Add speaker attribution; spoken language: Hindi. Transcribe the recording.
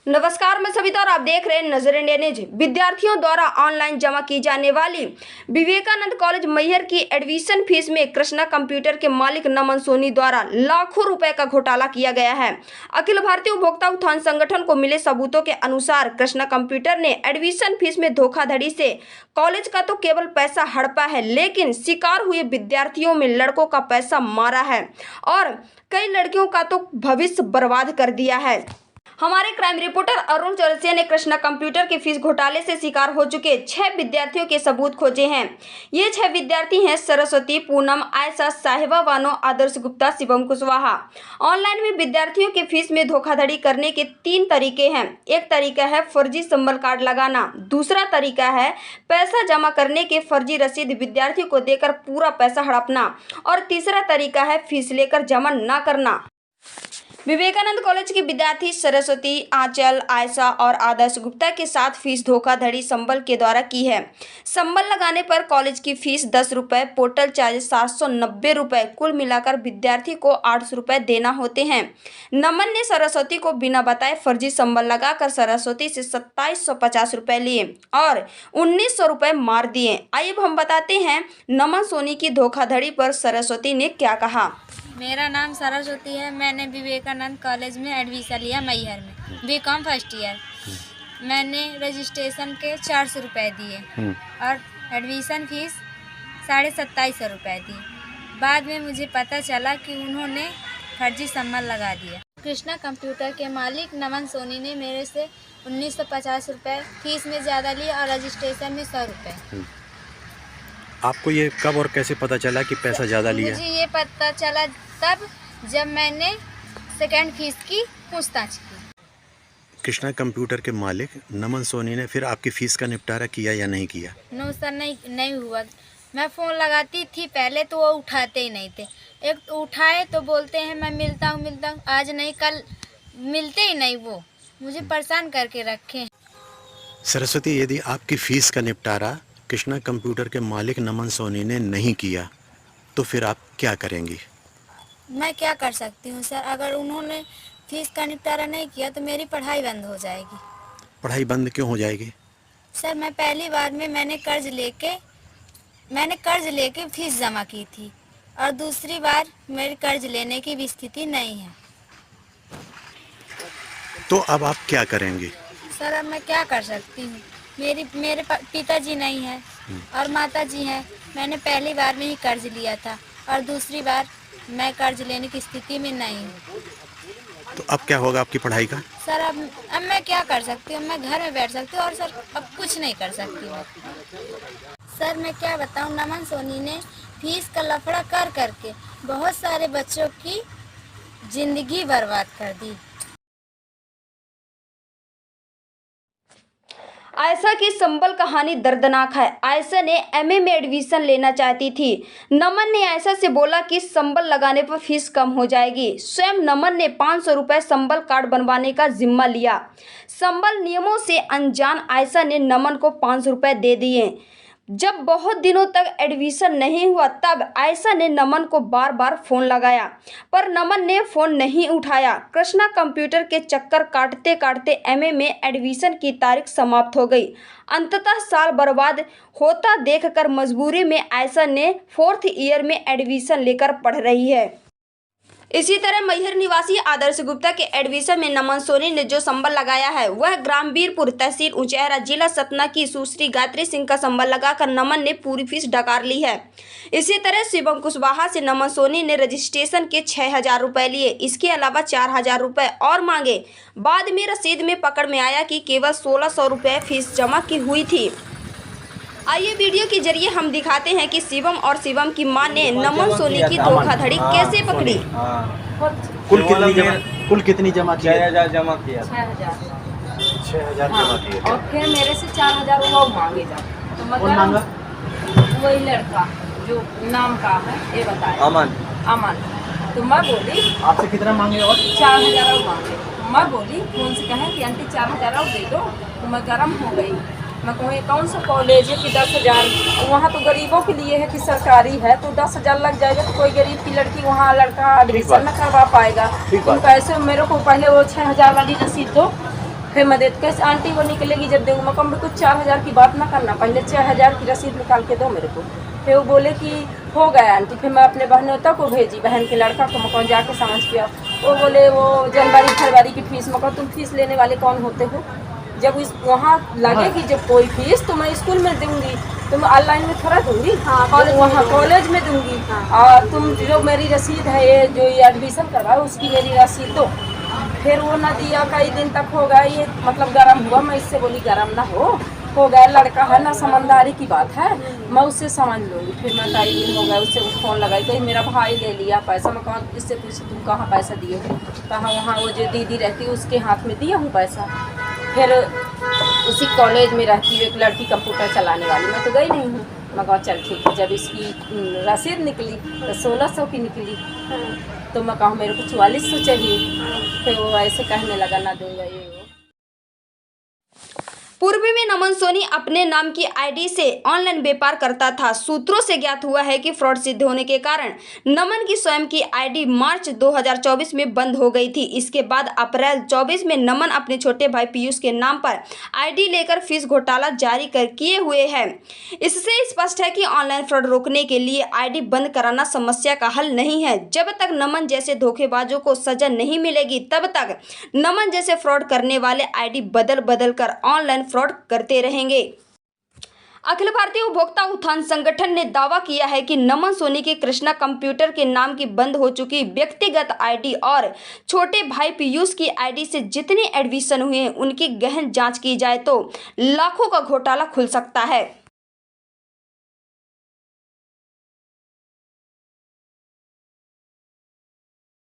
Speaker 1: नमस्कार, मैं सविता और आप देख रहे हैं नजर इंडिया न्यूज। विद्यार्थियों द्वारा ऑनलाइन जमा की जाने वाली विवेकानंद कॉलेज मैहर की एडमिशन फीस में कृष्णा कंप्यूटर के मालिक नमन सोनी द्वारा लाखों रुपए का घोटाला किया गया है। अखिल भारतीय उपभोक्ता उत्थान संगठन को मिले सबूतों के अनुसार कृष्णा कंप्यूटर ने एडमिशन फीस में धोखाधड़ी से कॉलेज का तो केवल पैसा हड़पा है, लेकिन शिकार हुए विद्यार्थियों में लड़कों का पैसा मारा है और कई लड़कियों का तो भविष्य बर्बाद कर दिया है। हमारे क्राइम रिपोर्टर अरुण चौरसिया ने कृष्णा कंप्यूटर के फीस घोटाले से शिकार हो चुके 6 विद्यार्थियों के सबूत खोजे हैं। ये 6 विद्यार्थी हैं सरस्वती, पूनम, आयशा, साहिबा बानो, आदर्श गुप्ता, शिवम कुशवाहा। ऑनलाइन में विद्यार्थियों के फीस में धोखाधड़ी करने के 3 तरीके हैं। एक तरीका है फर्जी संबल कार्ड लगाना, दूसरा तरीका है पैसा जमा करने के फर्जी रसीद विद्यार्थियों को देकर पूरा पैसा हड़पना और तीसरा तरीका है फीस लेकर जमा न करना। विवेकानंद कॉलेज की विद्यार्थी सरस्वती, आंचल, आयशा और आदर्श गुप्ता के साथ फीस धोखाधड़ी संबल के द्वारा की है। संबल लगाने पर कॉलेज की फीस 10 रुपये, पोर्टल चार्ज 790 रुपये, कुल मिलाकर विद्यार्थी को 800 रुपये देना होते हैं। नमन ने सरस्वती को बिना बताए फर्जी संबल लगाकर सरस्वती से 2750 रुपये लिए और 1900 रुपये मार दिए। आइए अब हम बताते हैं नमन सोनी की धोखाधड़ी पर सरस्वती ने क्या कहा।
Speaker 2: मेरा नाम सरस्वती है। मैंने विवेकानंद कॉलेज में एडमिशन लिया मैहर में, बीकॉम फर्स्ट ईयर। मैंने रजिस्ट्रेशन के 400 रुपये दिए और एडमिशन फीस 2750 रुपये दी। बाद में मुझे पता चला कि उन्होंने फर्जी संबल लगा दिया। कृष्णा कंप्यूटर के मालिक नमन सोनी ने मेरे से 1950 रुपये फीस में ज़्यादा लिया और रजिस्ट्रेशन में 100 रुपये।
Speaker 3: आपको ये कब और कैसे पता चला कि पैसा ज़्यादा लिया?
Speaker 2: मुझे ये पता चला तब जब मैंने सेकेंड फीस की पूछताछ की।
Speaker 3: कृष्णा कंप्यूटर के मालिक नमन सोनी ने फिर आपकी फ़ीस का निपटारा किया या नहीं किया?
Speaker 2: नो सर, नहीं हुआ। मैं फ़ोन लगाती थी पहले तो वो उठाते ही नहीं थे। एक तो उठाए तो बोलते हैं मैं मिलता हूँ, आज नहीं कल, मिलते ही नहीं। वो मुझे परेशान करके रखे।
Speaker 3: सरस्वती, यदि आपकी फ़ीस का निपटारा कृष्णा कंप्यूटर के मालिक नमन सोनी ने नहीं किया तो फिर आप क्या करेंगी?
Speaker 2: मैं क्या कर सकती हूँ सर? अगर उन्होंने फीस का निपटारा नहीं किया तो मेरी पढ़ाई बंद हो जाएगी।
Speaker 3: पढ़ाई बंद क्यों हो जाएगी?
Speaker 2: सर, मैं पहली बार में मैंने कर्ज लेके फीस जमा की थी और दूसरी बार मेरी कर्ज लेने की भी स्थिति नहीं है।
Speaker 3: तो अब आप क्या करेंगी?
Speaker 2: सर, अब मैं क्या कर सकती हूँ? मेरे पिताजी नहीं है और माताजी हैं। मैंने पहली बार में ही कर्ज लिया था और दूसरी बार मैं कर्ज लेने की स्थिति में नहीं हूँ।
Speaker 3: तो अब क्या होगा आपकी पढ़ाई का? सर,
Speaker 2: अब मैं क्या कर सकती हूँ? मैं घर में बैठ सकती हूँ और सर अब कुछ नहीं कर सकती हूँ। सर, मैं क्या बताऊँ, नमन सोनी ने फीस का लफड़ा कर करके बहुत सारे बच्चों की जिंदगी बर्बाद कर दी।
Speaker 1: आयशा की संबल कहानी दर्दनाक है। आयशा ने एमए में एडमिशन लेना चाहती थी। नमन ने आयशा से बोला कि संबल लगाने पर फीस कम हो जाएगी। स्वयं नमन ने 500 रुपये संबल कार्ड बनवाने का जिम्मा लिया। संबल नियमों से अनजान आयशा ने नमन को 500 रुपये दे दिए। जब बहुत दिनों तक एडमिशन नहीं हुआ तब आयशा ने नमन को बार बार फ़ोन लगाया पर नमन ने फ़ोन नहीं उठाया। कृष्णा कंप्यूटर के चक्कर काटते काटते एमए में एडमिशन की तारीख समाप्त हो गई। अंततः साल बर्बाद होता देखकर मजबूरी में आयशा ने 4th ईयर में एडमिशन लेकर पढ़ रही है। इसी तरह मैहर निवासी आदर्श गुप्ता के एडमिशन में नमन सोनी ने जो संबल लगाया है वह ग्राम वीरपुर, तहसील ऊंचैहरा, जिला सतना की सुश्री गायत्री सिंह का संबल लगाकर नमन ने पूरी फीस डकार ली है। इसी तरह शिवम कुशवाहा से नमन सोनी ने रजिस्ट्रेशन के 6000 रुपये लिए। इसके अलावा 4000 रुपये और मांगे। बाद में रसीद में पकड़ में आया कि केवल 1600 रुपये फीस जमा की हुई थी। आइए वीडियो के जरिए हम दिखाते हैं कि शिवम और शिवम की मां ने नमन सोनी की धोखाधड़ी कैसे पकड़ी।
Speaker 3: कुल कितनी जमा की?
Speaker 4: 6000 जमा किया।
Speaker 3: 6000 जमा किए।
Speaker 5: और फिर मेरे से 4000 वो मांगे जाते। तो मतलब वही लड़का जो नाम का है ये बताया, अमन। तो मैं बोली
Speaker 4: आपसे कितना मांगे? और
Speaker 5: 4000 और मांगे। मैं बोली फोन से कहे कि आंटी 4000 और दे दो। तो मैं गर्म हो गई। मैं कहूँ ये कौन सा कॉलेज है कि 10,000? वहाँ तो गरीबों के लिए है कि सरकारी है तो 10,000 लग जाएगा तो कोई गरीब की लड़की वहाँ लड़का एडमिशन न करवा पाएगा। तो कैसे मेरे को पहले वो 6,000 वाली रसीद दो, फिर मैं देती कैसे आंटी वो निकलेगी जब दूँगी, मैं कहूँ कुछ 4,000 की बात ना करना, पहले 6,000 की रसीद निकाल के दो मेरे को। फिर वो बोले कि हो गया आंटी। फिर मैं अपने बहनों को भेजी, बहन के लड़का को, मैं कहूँ जाके समझ के आओ। वो बोले वो जनवरी फरवरी की फ़ीस। मैं कहूँ तुम फीस लेने वाले कौन होते हो? जब इस वहाँ लगेगी जब कोई फीस तो मैं स्कूल में दूँगी, तुम ऑनलाइन में थोड़ा दूँगी, वहाँ कॉलेज में दूँगी। और तुम जो मेरी रसीद है ये जो ये एडमिशन करवाओ उसकी मेरी रसीद दो। फिर वो ना दिया, कई दिन तक हो गया, ये मतलब गरम हुआ। मैं इससे बोली गरम ना हो गया, लड़का है ना, समझदारी की बात है, मैं उससे समझ लूँगी। फिर मैं कई दिन हो गया उससे फ़ोन लगाई, कहीं मेरा भाई ले लिया पैसा। मैं कहाँ इससे पूछी तुम कहाँ पैसा दिए हो? कहाँ वहाँ वो जो दीदी रहती है उसके हाथ में दिया हूँ पैसा। फिर उसी कॉलेज में रहती है एक लड़की कंप्यूटर चलाने वाली, मैं तो गई नहीं हूँ। मैं कहा चल ठीक है। जब इसकी रसीद निकली तो 1,600 की निकली, तो मैं कहूँ मेरे को 4400 चाहिए। फिर वो ऐसे कहने लगा ना दूंगा ये वो।
Speaker 1: पूर्व में नमन सोनी अपने नाम की आईडी से ऑनलाइन व्यापार करता था। सूत्रों से ज्ञात हुआ है कि फ्रॉड सिद्ध होने के कारण नमन की स्वयं की आईडी मार्च 2024 में बंद हो गई थी। इसके बाद अप्रैल 24 में नमन अपने छोटे भाई पीयूष के नाम पर आईडी लेकर फीस घोटाला जारी किए हुए हैं। इससे स्पष्ट है कि ऑनलाइन फ्रॉड रोकने के लिए आईडी बंद कराना समस्या का हल नहीं है। जब तक नमन जैसे धोखेबाजों को सजा नहीं मिलेगी तब तक नमन जैसे फ्रॉड करने वाले आईडी बदल कर ऑनलाइन फ्रॉड करते रहेंगे। अखिल भारतीय उपभोक्ता उत्थान संगठन ने दावा किया है कि नमन सोनी के कृष्णा कंप्यूटर के नाम की बंद हो चुकी व्यक्तिगत आईडी और छोटे भाई पीयूष की आईडी से जितने एडमिशन हुए उनकी गहन जांच की जाए तो लाखों का घोटाला खुल सकता है।